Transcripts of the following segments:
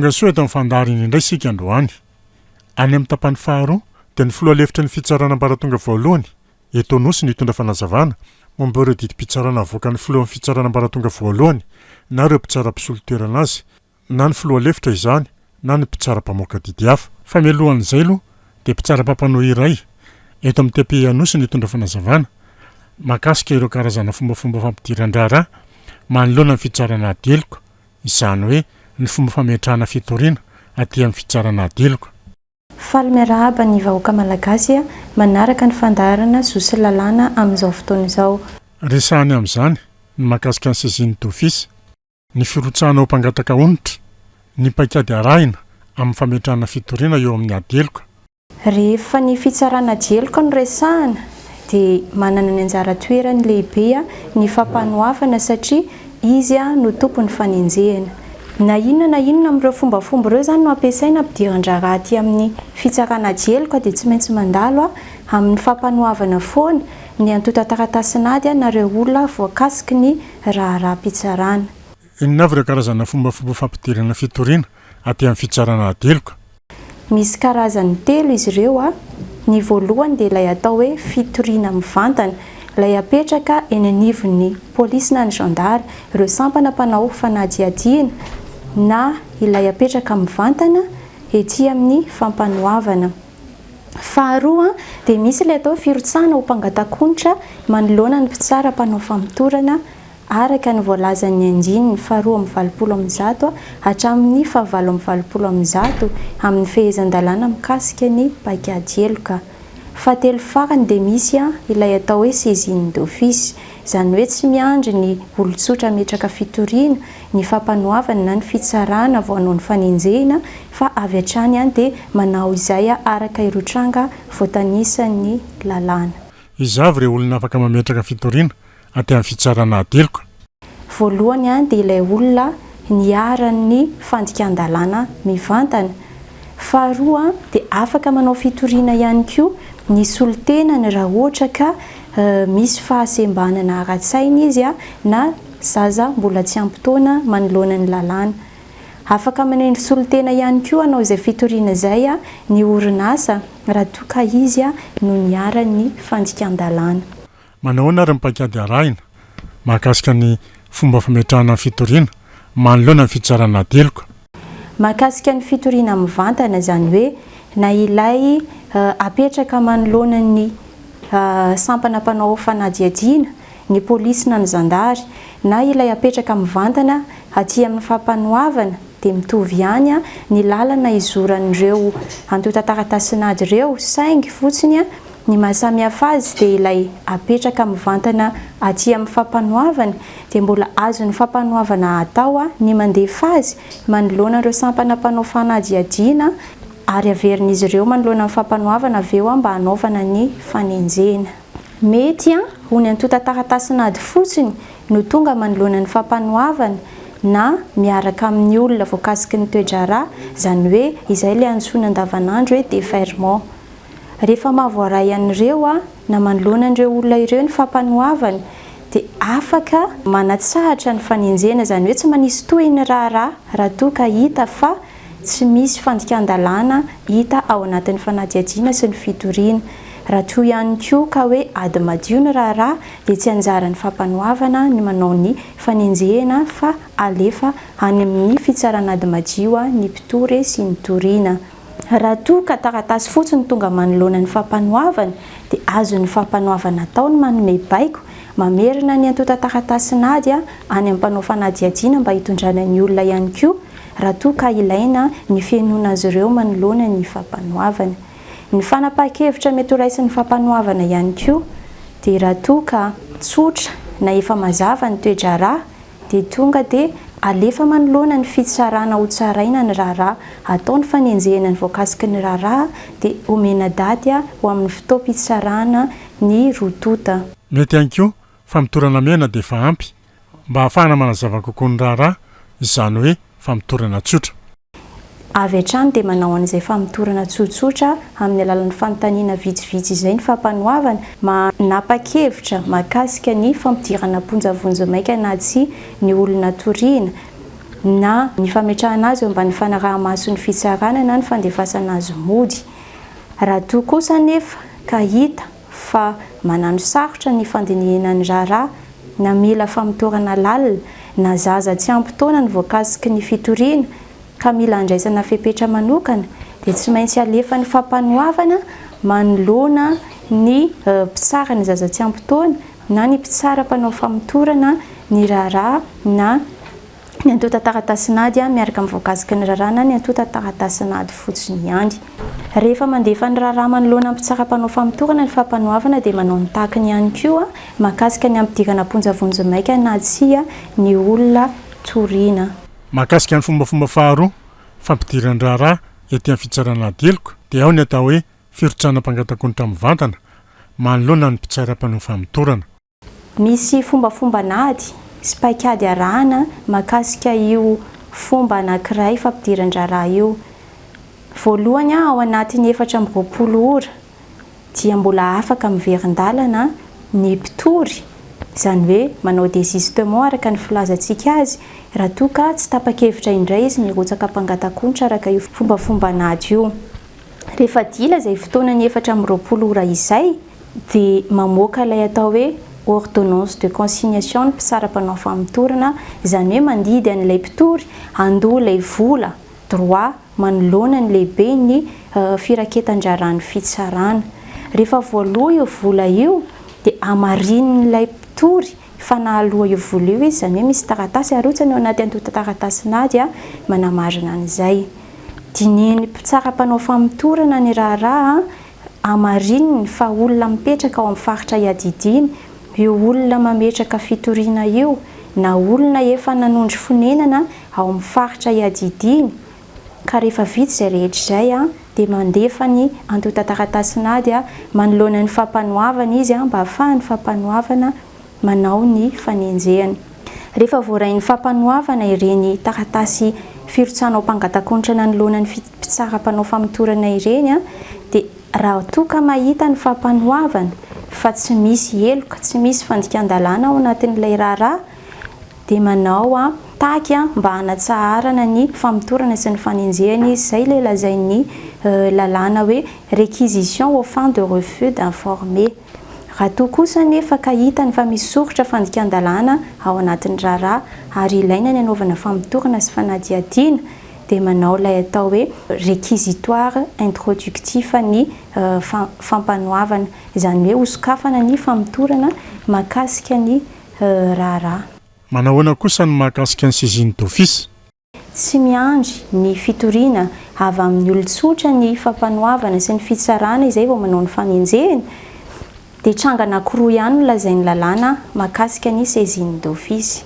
tonga soa eto amin'ny fandariny indray sika androany. Any amin'ny tapany faharoa dia ny filoha lefitra ny fitsaranam-baratonga voalohany eto Nosy nitondra fanazavana momba ireo didim-pitsarana avoaka ny filohan'ny fitsaranam-baratonga voalohany na ireo mpitsara-pisolon-toerana azy na ny filoha lefitra izany na ny mpitsara-pamoaka didy hafa. Fa mialohan'izay aloha dia mpitsara-pampanohy iray eto amin'ny TPI Nosy nitondra fanazavana mahakasika ireo karazana fombafomba fampidiran-draharaha manoloana ny fitsarana adeloko, izany hoe ny fomba fametrahana fitoriana aty amin'ny fitsarana adeloko. Faly miarahaba ny vahoaka malagasy manaraka ny fandaharana zosy lalàna amin'izao fotoana izao. Resahany amin'izany ny mahakasika ny saisine d'office, ny firotsahana ho mpangataka onitra, ny paikady arahina amin'ny fametrahana fitoriana eo amin'ny adeloko. Rehefa ny fitsarana adeloko no resahana dia manana ny anjara toerany lehibe ny fampanohavana satria izy no tompon'ny fanenjehana. Na inona amin'ireo fombafomba ireo zany no ampiasaina ampidiran-draharaha aty amin'ny fitsarana adeloko dia tsy maintsy mandalo amin'ny fampanohavana foana ny antota taratasina ady nareo olona voakasiky ny raharaha-pitsarana. Inona avy ireo karazana fombafomba fampidirana fitoriana aty amin'ny fitsarana adeloko? Misy karazany telo izy ireo. Ny voalohany dia ilay atao hoe fitoriana mivantana, ilay apetraka eny anivon'ny polisy na ny zandary ireo sampana mpanao fanadihadiana, na ilay apetraka mivantana ety amin'ny fampanohavana. Faharoa dia misy ilay atao firotsahana ho mpangatak'onitra manoloana ny mpitsara mpanao famotorana araka ny voalazan'ny andininy 220 hatramin'ny 720 amin'ny fehezan-dalàna mikasika ny paikady eloka. Fahatelo farany dia misy ilay atao hoe saisine d'office, izany hoe tsy miandry ny olon-tsotra metraka fitoriana ny fampanohavana na ny fitsarana voanao ny fanenjehina fa avy hatrany dia manao izay araka ireo tranga voatanisan'ny lalàna. Iza avy ireo olona afaka mametraka fitoriana aty amin'ny fitsarana adeloko? Voalohany dia ilay olona niaran'ny fandikan-dalàna mivantana. Faharoa dia afaka manao fitoriana ihany koa ny solon-tenany raha ohatra ka misy fahasembanana ara-tsaina izy na zaza mbola tsy ampy-taona manoloana ny lalàna. Afaka manao solon-tena ihany koa anao izay fitoriana izay ny orinasa raha toa ka izy no niaran'ny fandikan-dalàna. Manao ary ny paikady arahina mahakasika ny fomba fametrahana fitoriana manoloana ny fitsarana adeloko. Mahakasika ny fitoriana mivantana izany hoe na ilay apetraka manoloana ny sampana mpanao fanadihadiana, ny polisy na ny zandary, na ilay apetraka mivantana aty amin'ny fampanohavana dia mitovy ihany ny lalana izoran'ireo antota taratasina ady ireo saingy fotsiny ny mahasamihafa azy dia ilay apetraka mivantana aty amin'ny fampanohavana dia mbola azo ny fampanohavana atao ny mandefa azy manoloana ireo sampana mpanao fanadihadiana ary averin'izy ireo manoloana amin'ny fampanohavana avy eo mba hanaovana ny fanenjehana. Mety ho ny antota taratasina ady fotsiny no tonga manoloana ny fampanohavana na miaraka amin'ny olona voakasiky ny toe-draharaha, izany hoe izay ilay antsoina andavanandro hoe déferment. Rehefa mahavoaray an'ireo na manoloana an'ireo olona ireo ny fampanohavana dia afaka manatsahatra ny fanenjehana, izany hoe tsy manisy tohiny raha toa ka hita fa tsy misy fandikan-dalàna hita ao anatin'ny fanadihadiana sy ny fitoriana. Raha toa ihany koa ka hoe ady madio ny raharaha dia tsy anjaran'ny fampanohavana ny manao ny fanenjehana fa alefa any amin'ny fitsarana ady madio ny mpitory sy ny toriana. Raha toa ka taratasy fotsiny tonga manoloana ny fampanohavana dia azo ny fampanohavana atao ny manome baiko mamerina ny antota taratasina ady any amin'ny mpanao fanadihadiana mba hitondrana ny olona ihany koa raha toa ka ilaina ny fiainoana azy ireo manoloana ny fampanohavana. Ny fanapahan-kevitra mety ho raisin'ny fampanohavana ihany koa dia raha toa ka tsotra na efa mazava ny toe-draharaha dia tonga dia alefa manoloana ny fitsarana ho tsaraina ny raharaha, atao ny fanenjehana ny voakasiky ny raharaha dia omena daty ho amin'ny fotoam-pitsarana ny rotota. Mety ihany koa famitorana mena dia efa ampy mba hahafahana manazava kokoa ny raharaha, izany hoe famitorana tsotra. Avy hatrany dia manao an'izay famitorana tsotsotra amin'ny alalan'ny fanontaniana vitsivitsy izay ny fampanohavana manapa-kevitra mahakasika ny fampidirana ponjavonjy maika na tsy ny olona toriana. na ny fametrahana azy eo mba ny fanaraha-mason'ny fitsarana na ny fandefasana azy mody. Raha toa kosa nefa ka hita fa manano sarotra ny fandinihenan'ny raharaha na mila famitorana lalina na zaza tsy ampy-taona ny voakasiky ny fitoriana ka mila andraisana fepetra manokana dia tsy maintsy alefa ny fampanoavana manoloana ny mpitsara ny zaza tsy ampy-taona na ny mpitsara mpanao famitorana ny raharaha na ny antota taratasynady miaraka amin'ny voakasiky ny raharaha na ny antota taratasynady fotsiny ihany. Rehefa mandefa ny raharaha manoloana ny mpitsara mpanao famitorana ny fampanoavana dia manao ny tahakany ihany koa mahakasika ny ampidirana ponjavonjy maika na tsia ny olona toriana. Mahakasika ny fombafomba faharoa fampidirany raharaha ety amin'ny fitsarana adeloko dia ao ny atao hoe firotsana mpangatankonitra mivantana manoloana ny mpitsara mpanao famitorana. Misy fombafomba nady sy paikady arahana mahakasika io fomba anankiray fampidirany raharaha io. Voalohany ao anatin'ny 420 ora dia mbola afaka miverin-dalana ny mpitory, izany hoe manao désistement araka ny filazantsika azy raha toa ka tsy tapa-kevitra indray izy nirotsaka mpangatankonitra araka io fombafomba nady io. Rehefa dila izay fotoanany 420 ora izay dia mamoaka ilay atao hoe ordonnance de consignation ny mpitsara mpanao famitorana, izany hoe mandidy an'ilay mpitory andoha ilay vola droit manoloana ny lehibe ny firaketan-draran'ny fitsarana. Rehefa voaloha io vola io dia amarin'ilay mpitory fa nahaloha io vola io izy, izany hoe misy taratasy arotsany ao anaty antota taratasynady manamarina an'izay. Dinihan'ny mpitsara mpanao famitorana ny raharaha amarininy fa olona mipetraka ao amin'ny faritra iadidiny, io olona mametraka fitoriana io na olona efa nanondry fonenana ao amin'ny faritra iadidiny ka rehefa vita izay rehetra izay dia mandefa ny antota taratasynady manoloana ny fampanoavana izy mba ahafahan'ny fampanoavana manao ny fanenjehany. Rehefa voarain'ny fampanoavana ireny taratasy firotsana mpangatankonitra nanoloana ny mpitsara mpanao famitorana ireny dia raha toa ka mahita ny fampanoavana fa tsy misy eloka, tsy misy fandikan-dalàna ao anatin'ilay raharaha dia manao taky mba hanatsaharana ny famitorana sy ny fanenjehany izy. Izay ilay lazain'ny lalàna hoe réquisition aux fins de refus d'informer. Raha toa kosa nefa ka hitany fa misy soratra fandikan-dalàna ao anatin'ny raharaha ary ilaina ny anaovana famitorana sy fanadihadiana dia manao ilay atao hoe réquisitoire introductif ny fampanoavana, izany hoe hosokafana ny famitorana mahakasika ny raharaha. Manahoana kosa ny mahakasika ny saisine d'office? Tsy miandry ny fitoriana avy amin'ny olon-tsotra ny fampanoavana sy ny fitsarana izay vao manao ny fanenjehany dia tranga anankiroa ihany no lazain'ny lalàna mahakasika ny saisine d'office.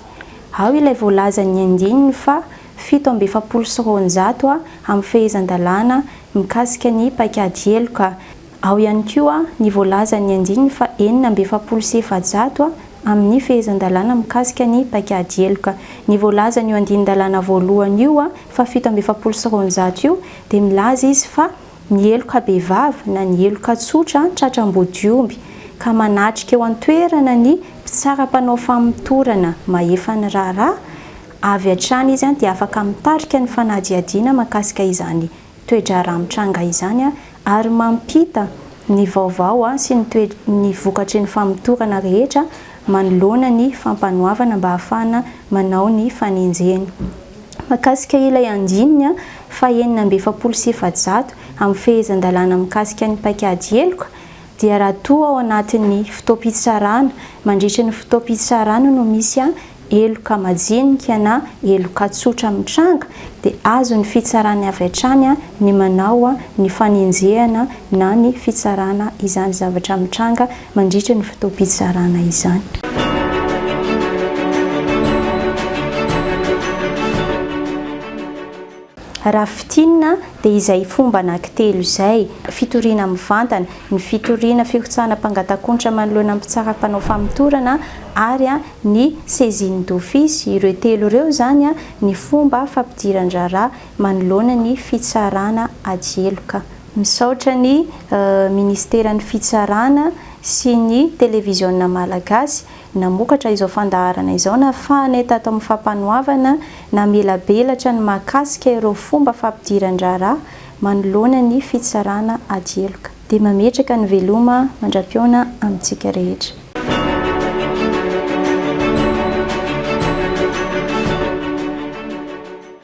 Ao ilay voalaza ny andininy fa 720 amin'ny fehezan-dalàna mikasika ny paikady eloka. Ao ihany koa ny voalaza ny andininy fa 470 amin'ny fehezan-dalàna mikasika ny paikady eloka. Ny voalaza ny andinin-dalàna voalohany io fa 720 io dia milaza izy fa ny eloka behivavy na ny eloka tsotra tratram-bodiomby ka manatrika eo an-toerana ny mpitsara mpanao famitorana maefa ny raharaha avy hatrany izy dia afaka mitarika ny fanadihadiana mahakasika izany toe-draharaha mitranga izany ary mampita ny vaovao sy ny vokatry ny famitorana rehetra manoloana ny fampanoavana mba ahafahana manao ny fanenjehany. Mahakasika ilay andininy fa 470 amin'ny fehezan-dalàna mikasika ny paikady eloka dia raha toa ao anatin'ny fotoam-pitsarana mandritra ny fotoam-pitsarana no misy eloka majinika na eloka tsotra mitranga dia azo ny fitsarana avy hatrany ny manao ny fanenjehana na ny fitsarana izany zavatra mitranga mandritra ny fotoam-pitsarana izany. Raha fitinina dia izay fomba anankitelo izay: fitoriana mivantana, ny fitoriana firotsana mpangatankonitra manoloana ny mpitsara mpanao famitorana ary ny saisine d'office. Ireo telo ireo izany ny fomba fampidirany raharaha manoloana ny fitsarana ajeloka. Misaotra ny ministeran'ny fitsarana sy ny télévision malagasy namokatra izao fandaharana izao na faneta ato amin'ny fampanoavana na melabelatra ny mahakasika ireo fomba fampidiran-draharaha manoloana ny fitsarana adieloka dia mametraka ny veloma mandra-piona amintsika rehetra.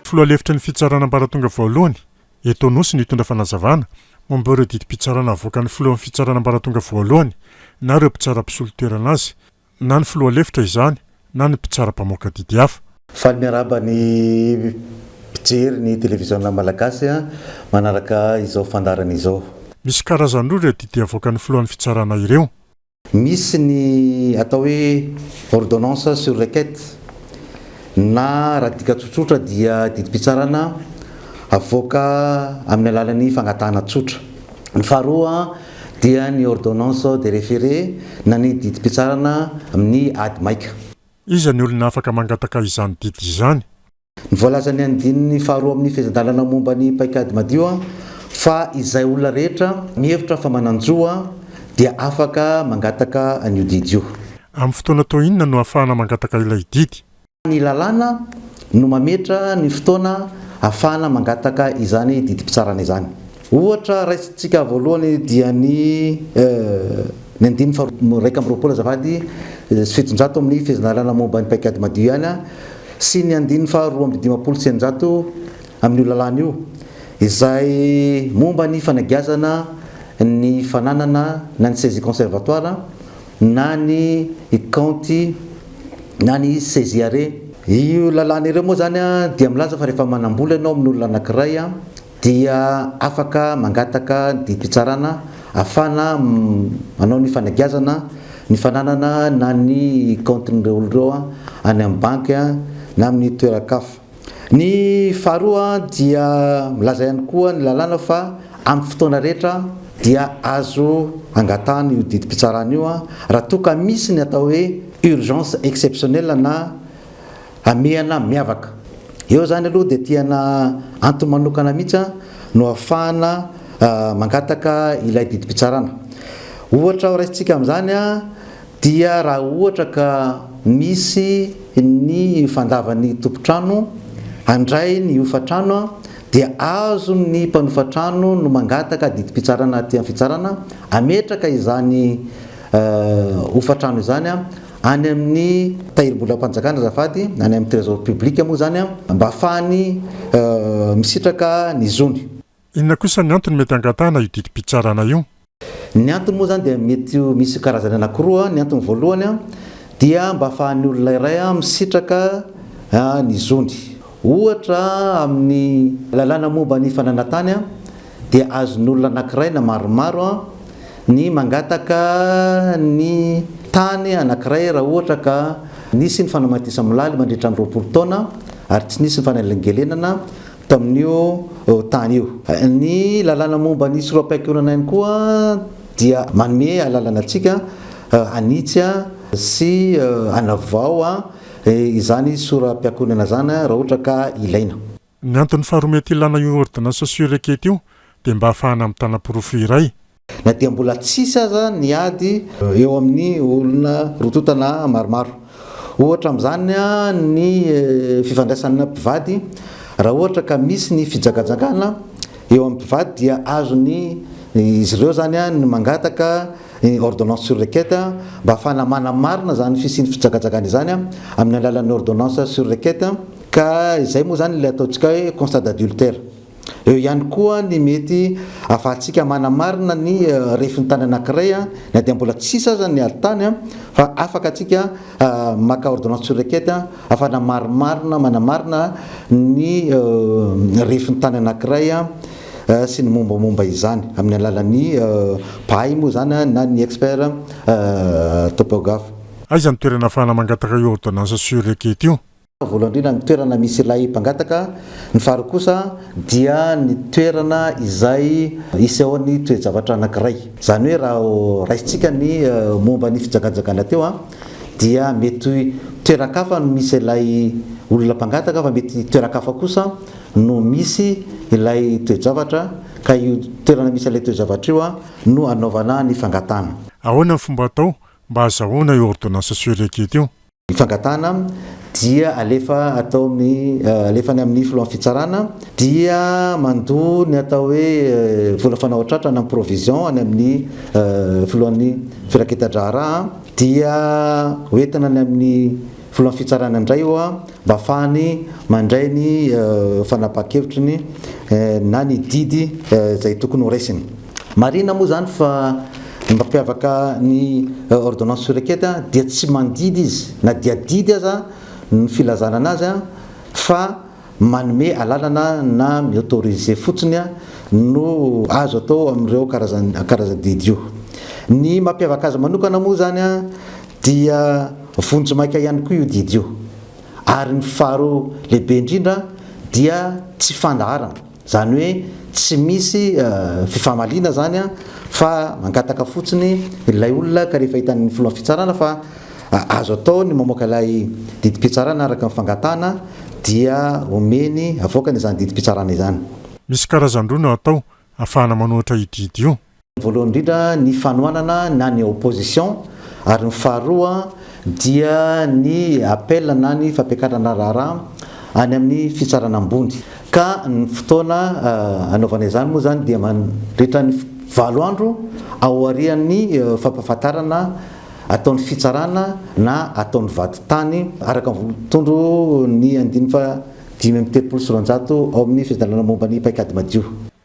Filoalefitry ny fitsarana ambaratonga voalohany eto Nosy nitondra fanazavana momba ireo didim-pitsarana avoakan'ny filohan'ny fitsarana ambaratonga voalohany na ireo mpitsaram-pisolon-toerana azy na ny filoalefitra izany na ny mpitsara-pamoaka didy hafa. Faly miaraba ny mpijery ny televiziona malagasy manaraka izao fandarana izao. Misy karazany roa ireo didy avoakan'ny filohan'ny fitsarana ireo. Misy ny atao hoe ordonnance sur requête na raha dika tsotsotra dia didim-pitsarana avoaka amin'ny alalan'ny fagnatahana tsotra. Ny faharoa dia ny ordonnance de référé na ny didim-pitsarana amin'ny ady maika. Iza ny olona afaka mangataka izany didy izany? Ny voalazany andininy faharoa amin'ny fezan-dalana momba ny paikady madio fa izay olona rehetra mihevitra fa mananjoa dia afaka mangataka an'io didy io. Amin'ny fotoana toa inona no ahafahana mangataka ilay didy? Ny lalàna no mametra ny fotoana ahafahana mangataka izany didim-pitsarana izany. Ohatra raisitsika voalohany dia ny andimy raika amby roapolo azafady sy fitonjato amin'ny fezan-dalana momba ny paikady madio ihany sy ny andiny faharoa amby dimapolo sy eninjato amin'ny lalàna io izay momba ny fanagiazana ny fananana na ny saisie conservatoire na ny compte na ny saisie arrêt. Io lalàna ireo moa zany dia milaza fa rehefa manambola ianao amin'ny olona anankiray dia afaka mangataka didim-pitsarana ahafana manao ny fanagiazana ny fananana na ny compte-n'ireo olon'ireo any amin'ny banky na amin'ny toeran-kafa. Ny faharoa dia milaza ihany koa ny lalàna fa amin'ny fotoana rehetra dia azo angatahana io didim-pitsarana io raha toa ka misy ny atao hoe urgence exceptionnelle na amehana miavaka. Eo zany aloha dia tiana antony manokana mihitsy no ahafahana mangataka ilay didim-pitsarana. Ohatra raisitsika amin'izany dia raha ohatra ka misy ny fandavan'ny tompotrano handray ny hofatrano dia azo ny mpanofatrano no mangataka didim-pitsarana ty amin'ny fitsarana ametraka izany hofatrano izany any amin'ny tahirim-bolam-panjakana azafady any amin'ny trésor public moa zany mba ahafahany misitraka ny zony. Inona kosa ny antony mety angatahana io didim-pitsarana io? Ny antony moa zany dia mety misy karazany anankiroa. Ny antony voalohany dia mba ahafahan'ny olona iray misitraka ny zony. Ohatra amin'ny lalàna momba ny fananantany dia azon'ny olona anankiray na maromaro ny mangataka ny tany anankiray raha ohatra ka nisy ny fanamatisam-laly mandritra ny 20 taona ary tsy nisy ny fanalengelenana tamin'io tany io. Ny lalàna momba ny soro-paikionana ihany koa dia manome alalana antsika anitsy sy anavao izany soro-paikionana zany raha ohatra ka ilaina. Ny antony faharoa mety ilana io ordonnance sur requête io dia mba ahafahana amin'ny tanam-porofo iray. Na dia mbola tsisy aza ny ady eo amin'ny olona rototana maromaro. Ohatra amin'izany ny fifandraisana mpivady raha ohatra ka misy ny fijagajagana eo amin'ny mpivady dia azony izy ireo zany ny mangataka ordonnance sur requête mba ahafahana manamarina zany fisiany fijagajagana izany amin'ny alalan'ny ordonnance sur requête ka izay moa zany ilay ataontsika hoe constat d'adultère. Eo ihany koa ny mety ahafahantsika manamarina ny refin'ny tany anankiray na dia mbola tsisy aza ny alitany fa afaka atsika maka ordonnance sur requête ahafahana marimarina manamarina ny refin'ny tany anankiray sy ny mombamomba izany amin'ny alalan'ny pahay moa zany na ny expert topographe. Aiza ny toerana ahafahana mangataka io ordonnance sur requête io? Voalohany indrindra ny toerana misy ilay mpangataka, ny faharoa kosa dia ny toerana izay iseho ny toe-javatra anankiray. Zany hoe raha raisitsika ny momba ny fijagajagana teo dia mety toeran-kafa no misy ilay olona mpangataka fa mety toeran-kafa kosa no misy ilay toe-javatra ka io toerana misy ilay toe-javatra io no anaovana ny fangatana. Ahoana ny fomba atao mba azahoana io ordonnansa surekety io. Ny fangatana dia alefa atao alefany amin'ny filohan'ny fitsarana dia mandoa ny atao hoe vola fanahotratra na provision any amin'ny filohan'ny firaketa-draharaha dia hoentina any amin'ny filohan'ny fitsarana indray io mba ahafahany mandray ny fanapaha-kevitry na ny didy zay tokony ho raisiny. Marina moa zany fa mampiavaka ny ordonnance sureketa dia tsy mandidy izy na dia didy aza ny filazana anazy fa manome alalana na miautoriser fotsiny no azo atao amin'ireo karazan-didy io. Ny mampiavaka azy manokana moa zany dia vonjy maika ihany koa io didy io, ary ny faharo lehibe indrindra dia tsy fandaharana, zany hoe tsy misy fifamalina zany fa mangataka fotsiny ilay olona ka rehefa hitan'ny filohan'ny fitsarana fa azo atao ny mamoaka ilay didim-pitsarana araka ny fangatana dia omeny avoakany izany didim-pitsarana izany. Misy karazan-droa no atao ahafahana manohitra didy io. Voalohany indrindra ny fanohanana na ny opposition, ary ny faharoa dia ny appel na ny fampiakarana raharaha any amin'ny fitsarana ambony. Ka ny fotoana anaovana izany moa zany dia mandritra ny 7 andro ao arian'ny fampahafantarana ataon'ny fitsarana na ataon'ny vadin-tany araka tondro ny 5,300 ao amin'ny fizarana momba ny paikady madio.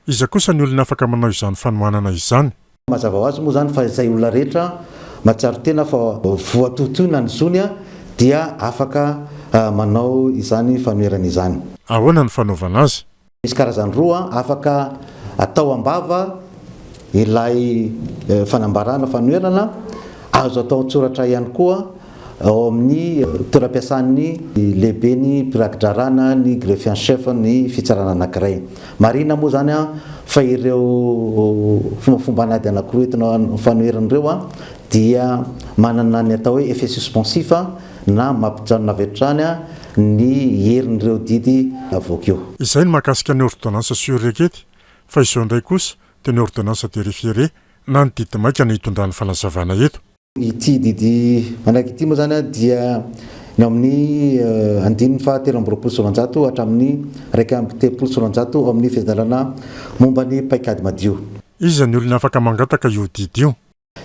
Iza kosa ny olona afaka manao izany fanohanana izany? Mazava ho azy moa zany fa izay olona rehetra matsiaro tena fa voatotoina ny zony dia afaka manao izany fanoherana izany. Ahoana ny fanaovana azy? Misy karazany roa afaka atao ambava ilay fanambarana fanoherana, azo atao tsoratra ihany koa ao amin'ny toeram-piasan'ny lehibe ny mpirakidrarana ny greffier en chef ny fitsarana anankiray. Marina moa zany fa ireo fombafombanady anankiroa entina fanoheran'ireo dia manana ny atao hoe effet suspensif na mampijanona avetrany ny herin'ireo didy avoaka eo. Izay ny mahakasika ny ordonnance surekety, fa izao indray kosa dia ny ordonnance de référé na ny didy maika ny hitondrany fanazavana eto. Ity didy manaiky ity moa zany dia ny amin'ny 5,700 hatramin'ny 1,800 ao amin'ny fizarana momba ny paikady madio. Iza ny olona afaka mangataka io didy io?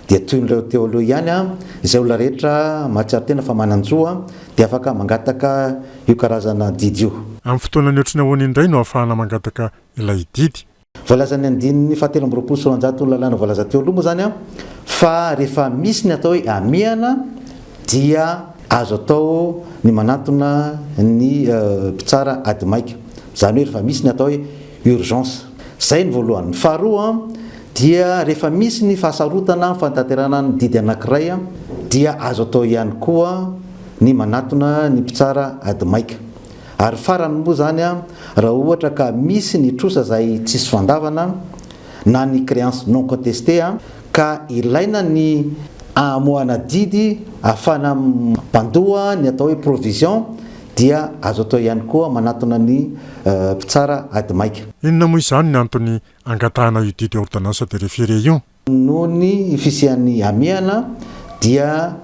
Dia toy nireo teo aloha ihany izay olona rehetra mahatsiaro tena fa mananjoa dia afaka mangataka io karazana didy io. Amin'ny fotoana ny ohatrany ahoana indray no ahafahana mangataka ilay didy? Voalazany 5,700 ny lalàna voalaza teo aloha moa zany fa rehefa misy ny atao hoe amiana dia azo atao ny manatona ny mpitsara ady maika, zany hoe rehefa misy ny atao hoe urgence. Zay ny voalohany. Ny faharoa dia rehefa misy ny fahasarotana fantaterana ny didy anankiray dia azo atao ihany koa ny manatona ny mpitsara ady maika. Ary farany moa zany raha ohatra ka misy ny trosa zay tsisy fandavana na ny créance non contestée ka ilaina ny amoahana didy ahafana mpandoa ny atao hoe provision dia azo atao ihany koa manatona ny mpitsara ady maika. Inona moa izany ny antony angatahana io didy ordonnance de référé io? Noho ny fisian'ny amiana dia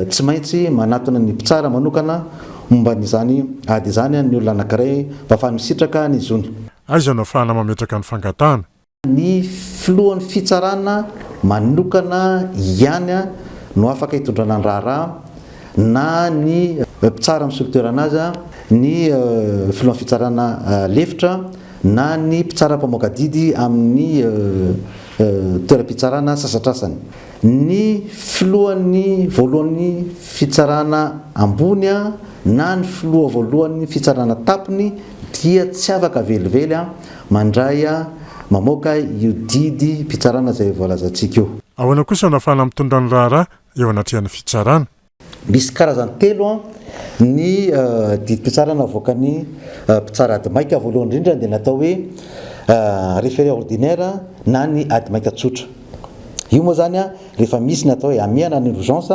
tsy maintsy manatona ny mpitsara manokana momba n'izany ady izany ny olona anankiray mba ahafahany misitraka ny zony. Aiza no ahafahana mametraka ny fangatahana? Ny filohan'ny fitsarana manokana ihany no afaka hitondrana ny raharaha na ny mpitsara misolotoerana azy ny filohan'ny fitsarana lefitra na ny mpitsara mpamoaka didy amin'ny toeram-pitsarana sasatrasany. Ny filohan'ny voalohan'ny fitsarana ambony na ny filoha voalohan'ny fitsarana tapony dia tsy afaka velively mandray mamoaka io didy mpitsarana zay voalazantsika io. Ahoana kosa no ahafahana mitondra ny raharaha eo anatrehan'ny fitsarana? Misy karazany telo ny didim-pitsarana avoakan'ny mpitsara ady maika. Voalohany indrindra dia natao hoe référé ordinaire na ny ady maika tsotra. Io moa zany rehefa misy ny atao hoe amiana ny urgence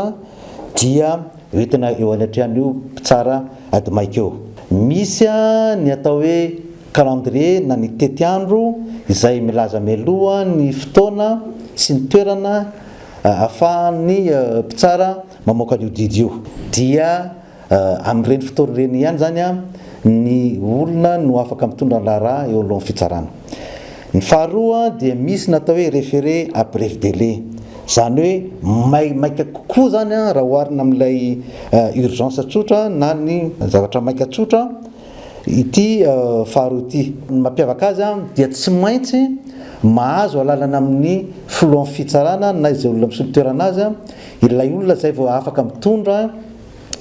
dia hoentina eo anatrehan'io mpitsara ady maika eo. Misy ny atao hoe calendrier na ny tetiandro izay milaza mialoha ny fotoana sy ny toerana ahafahany mpitsara mamoaka an'io didy io dia amin'ireny fotoana ireny ihany zany a ny olona no afaka mitondra ny raharaha eo alohan'ny fitsarana. Ny faharoa dia misy natao hoe référé à bref délai, zany hoe maika kokoa zany a raha oharina amin'ilay urgence tsotra na ny zavatra maika tsotra ity faharoa ity. Ny mampiavaka azy a dia tsy maintsy mahazo alalana amin'ny filohan'ny fitsarana na izay olona misolo toerana azy a ilay olona zay vao afaka mitondra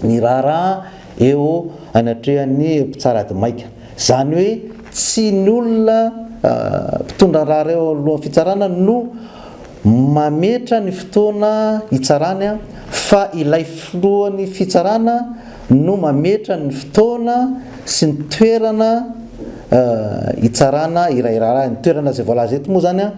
ny raharaha eo anatrehan'ny mpitsara ady maika. Zany hoe tsy ny olona mpitondra raharaha eo alohan'ny fitsarana no mametra ny fotoana hitsarany a, fa ilay filohan'ny fitsarana no mametra ny fotoana sy ny toerana hitsarana iray raharaha. Ny toerana zay voalaza eto moa zany a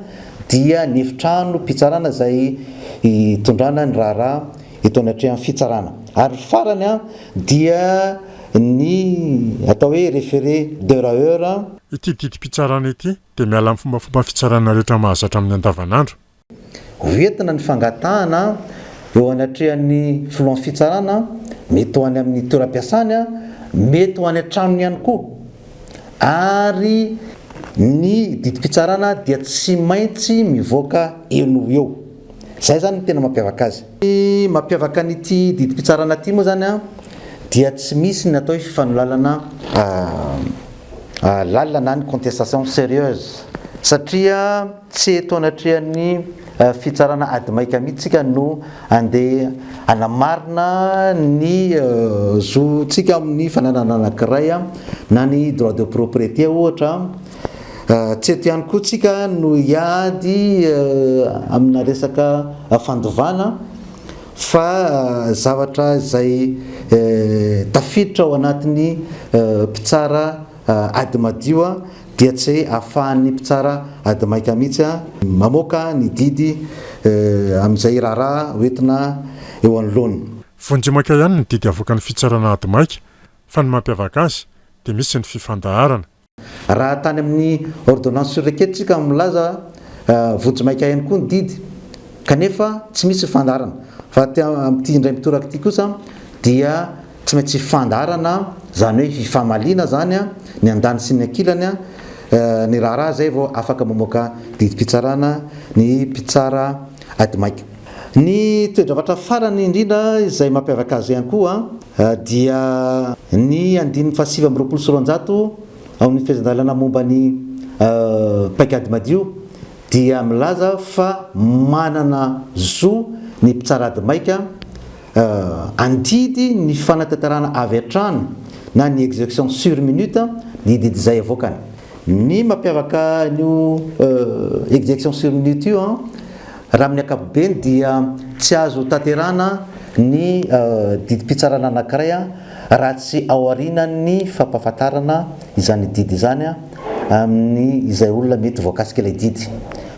dia ny efitrano mpitsarana zay hitondrana ny raharaha eto anatrehan'ny fitsarana. Ary farany a dia ny atao hoe référé d'heure à heure. Ity didim-pitsarana ity dia miala amin'ny fombafomba fitsarana rehetra mahazatra amin'ny andavanandro. Hoentina ny fangatahana eo anatrehan'ny filohan'ny fitsarana, mety ho any amin'ny toeram-piasany a, mety ho any an-tranony ihany koa. Ary ny didim-pitsarana dia tsy maintsy mivoaka eno eo. Zay zany ny tena mampiavaka azy. Ny mampiavaka an'ity didim-pitsarana ity moa zany a dia tsy misy ny atao hoe fifanolalana lalina na ny contestation sérieuse, satria tsy eto anatrehan'ny fitsarana ady maika mihitsika no andeha anamarina ny zotsika amin'ny fananana anankiray na ny droit de propriété ohatra. Tsy eto ihany koa tsika no hiady amina resaka fandovana, fa zavatra izay tafiditra ao anatin'ny mpitsara ady madio dia tsy ahafahan'ny mpitsara ady maika mihitsy mamoaka ny didy amin'izay raharaha hoentina eo anoloany. Vonjy-maika ihany ny didy avoaka ny fitsarana ady maika, fa ny mampiavaka azy dia misy ny fifandaharana. Raha tany amin'ny ordonnance sur requête tsika milaza vonjy-maika ihany koa ny didy, kanefa tsy misy fifandaharana. Fa amin'ity indray mitoraka ity kosa dia tsy maintsy fifandaharana, zany hoe fifamaliana zany a ny andany sy ny ankilany a ny raharaha zay vao afaka mamoaka didim-pitsarana ny mpitsara ady maika. Ny toe-javatra farany indrindra izay mampiavaka azy ihany koa dia ny 5/7/20 ao amin'ny fezandalana momba ny paika ady madio dia milaza fa manana zo ny mpitsara ady maika andidy ny fanatanterahana avy hatrany na ny exécution sur minute ny didy zay avoakany. Ny mampiavaka an'io exécution sur minute io raha amin'ny ankapobeny dia tsy azo tanterahana ny didim-pitsarana anankiray raha tsy ao aorianany fampahafantarana izany didy izany amin'ny izay olona mety voakasika ilay didy.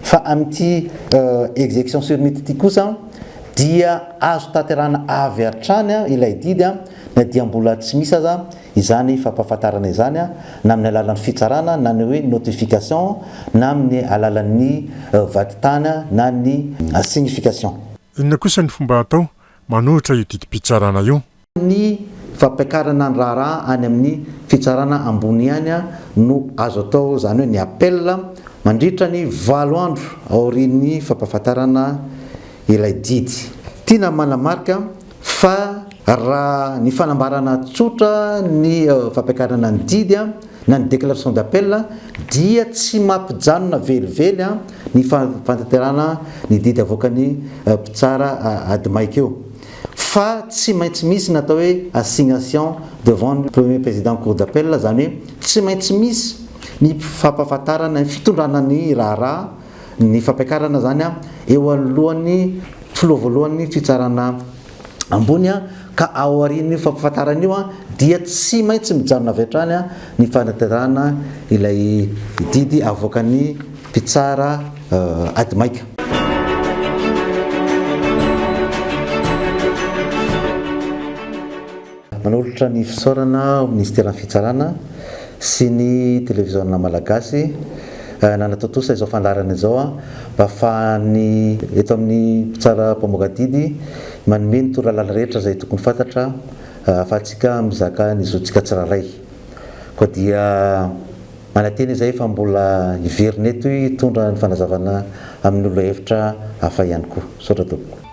Fa amin'ity exécution sur minute ity kosa dia azo tanterahana avy hatrany ilay didy na dia mbola tsy misy aza izany fampahafantarana izany na amin'ny alalan'ny fitsarana na ny hoe notification na amin'ny alalan'ny vaditany na ny signification. Inona kosa ny fomba atao manohitra io didim-pitsarana io? Ny fampiakarana ny raharaha any amin'ny fitsarana ambony ihany no azo atao, zany hoe ny appel mandritra ny 7 andro aorian'ny fampahafantarana ilay didy. Tiana manamarika fa raha ny fanambarana tsotra ny fampiakarana ny didy na ny déclaration d'appel dia tsy mampijanona velively ny fantanterahana ny didy avoakany mpitsara ady maika eo, fa tsy maintsy misy natao hoe assignation devant le premier président cour d'appel, zany hoe tsy maintsy misy ny fampahafantarana ny fitondrana ny raharaha ny fampiakarana zany eo alohan'ny filoha voalohan'ny fitsarana ambony ka ao aorian'ny fampahafantarana io dia tsy maintsy mijanona avy hatrany ny fanatanterahana ilay didy avoakany mpitsara ady maika. Manolotra ny fisaorana ministère ny fitsarana sy ny télévision malagasy nanatotosa izao fandarana izao mba ahafahany eto amin'ny mpitsara mpamoakadidy manome ny toralala rehetra zay tokony fantatra ahafahantsika mizaka ny zotsika tsiraray koa dia manateny izay fa mbola iverina eto hitondra ny fanazavana amin'ny olo hevitra hafa ihany koa sotra tompoko.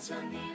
Sunny.